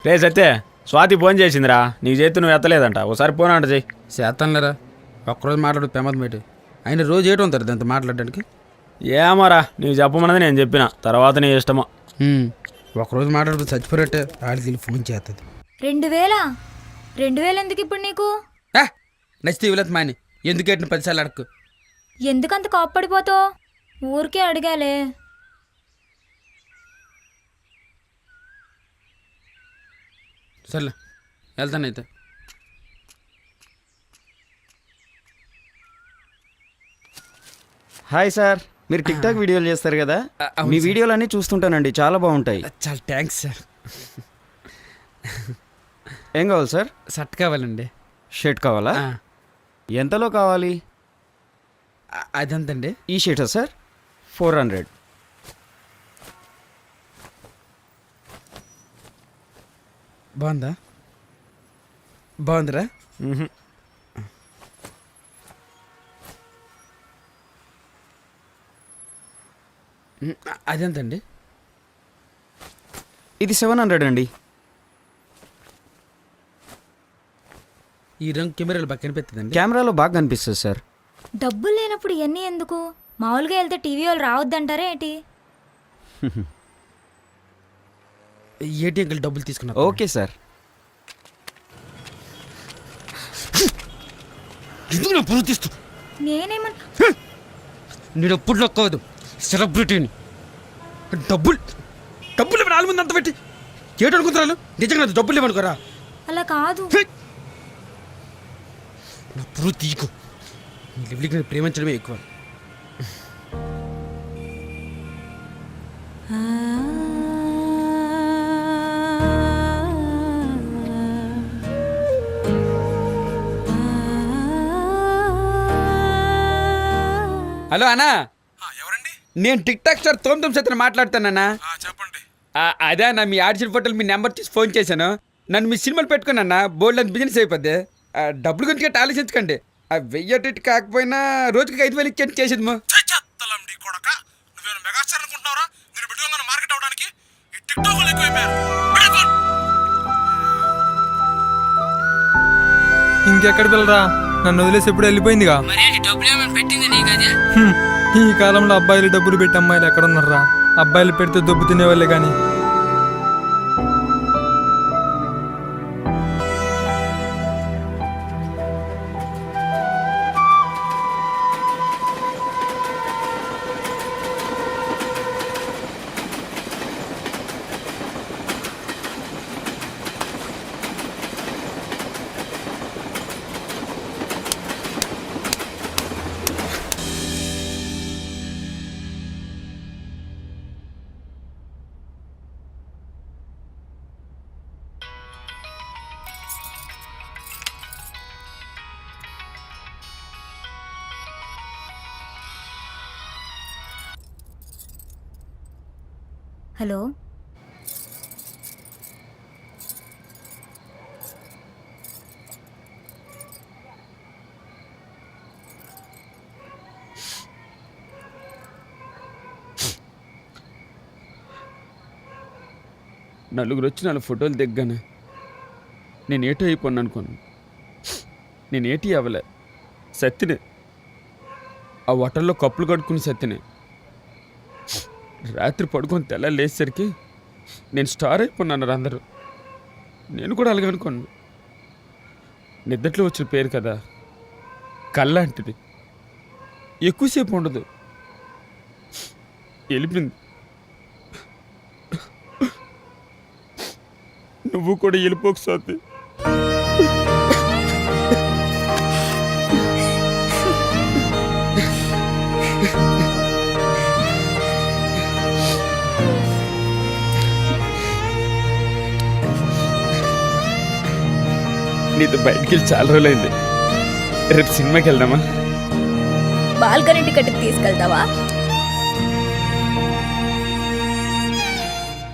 రే సత్తే, Swathi phone చేసిందిరా, నీకు చేతి నువ్వు ఎత్తలేదంట. ఒకసారి ఫోన్ అంట చెయ్యి. చేస్తానులేరా, ఒక్కరోజు మాట్లాడు పెమ్మది మేటి. ఆయన రోజు ఏటో ఉంటారు దాంతో మాట్లాడడానికి. ఏమోరా, నీకు చెప్పమన్నది నేను చెప్పిన, తర్వాత నీ ఇష్టమో. ఒకరోజు మాట్లాడుతూ చచ్చిపోరట్టే ఆడికి ఫోన్ చేస్తుంది. 2000 ఎందుకు ఇప్పుడు నీకు? నచ్చితే ఇవ్వలేదు మాని, ఎందుకు ఎట్టిన 10 సార్లు అడక్కు. ఎందుకంత కోప్పడిపోతావు? ఊరికే అడిగాలే. సర్లే వెళ్తానైతే. హాయ్ సార్, మీరు టిక్ టాక్ వీడియోలు చేస్తారు కదా, మీ వీడియోలు అన్నీ చూస్తుంటానండి, చాలా బాగుంటాయి. చాలా థ్యాంక్స్ సార్. ఏం కావాలి సార్? షర్ట్ కావాలండి. షర్ట్ కావాలా? ఎంతలో కావాలి? అదంతండి. ఈ షర్టా సార్? 400. బాగుందా? బాగుందిరా? అదెంతండి? ఇది 700 అండి. ఈ రంగు కెమెరాలు బాగా కనిపిస్తుందండి. కెమెరాలో బాగా కనిపిస్తుంది సార్. డబ్బులు లేనప్పుడు ఇవన్నీ ఎందుకు? మామూలుగా వెళ్తే టీవీ వాళ్ళు రావద్దంటారా ఏంటి? ఏటీఎంకి డబ్బులు తీసుకున్నా. Okay sir. ఎందుకు నా పరువు తీస్తూ? నేనేమన్నా నేను ఎప్పుడు లొక్కవదు, సెలబ్రిటీని. డబ్బులు 4 మంది అంత పెట్టి ఏటనుకుంటున్నాను? నిజంగా డబ్బులు ఇవ్వనుకోరా? అలా కాదు. నా పరువు తీకు. నీ లెవెల్కి నేను ప్రేమించడమే ఎక్కువ. హలో అన్నా, ఎవరండి? నేను టిక్ టాక్ స్టార్ తోమ్ సత్యన మాట్లాడుతానన్నా. చెప్పండి. అదే అన్న, మీ ఆడిషన్ ఫోటోలు మీ నెంబర్ తీసి ఫోన్ చేశాను. నన్ను మీ సినిమాలు పెట్టుకున్నా, బోల్డ్ అంత బిజినెస్ అయిపోద్ది. డబ్బులు గురించి ఆలోచించకండి. 1000 కాకపోయినా రోజుకి 5000 ఇచ్చేది చేసేది. చెత్తలండి కొడక, నువ్వేమైనా మెగాస్టార్ అనుకుంటున్నావురా? నేను పెట్టుకోగానే మార్కెట్ అవడానికి ఈ టిక్ టాక్ వాళ్ళు ఎక్కువైపోయారు. ఇంకెక్కడ పిల్లరా, నన్ను వదిలేసి ఎప్పుడు వెళ్ళిపోయిందిగా. ఈ కాలంలో అబ్బాయిలు డబ్బులు పెట్టి అమ్మాయిలు ఎక్కడున్నారా? అబ్బాయిలు పెడితే దొబ్బు తినేవాళ్ళే కానీ. హలో, నలుగురు వచ్చి 4 ఫోటోలు దిగ్గాను. నేను ఏటో అయిపోను అనుకోను. నేను ఏటీ అవ్వలే, సత్తినే. ఆ హోటల్లో కప్పులు కడుక్కుని సత్తినే. రాత్రి పడుకొని తెల్ల లేచేసరికి నేను స్టార్ అయిపోయినారు అందరూ. నేను కూడా అలాగే అనుకోను. నిద్దట్లో వచ్చిన పేరు కదా, కళ్ళంటిది, ఎక్కువసేపు ఉండదు, వెళ్ళిపోయింది. నువ్వు కూడా వెళ్ళిపోకసారి. నీతో బయటికి వెళ్ళి చాలా రోజులైంది. రేపు సినిమాకి వెళ్దామా? బాల్కనీ టికెట్కి తీసుకెళ్తావా?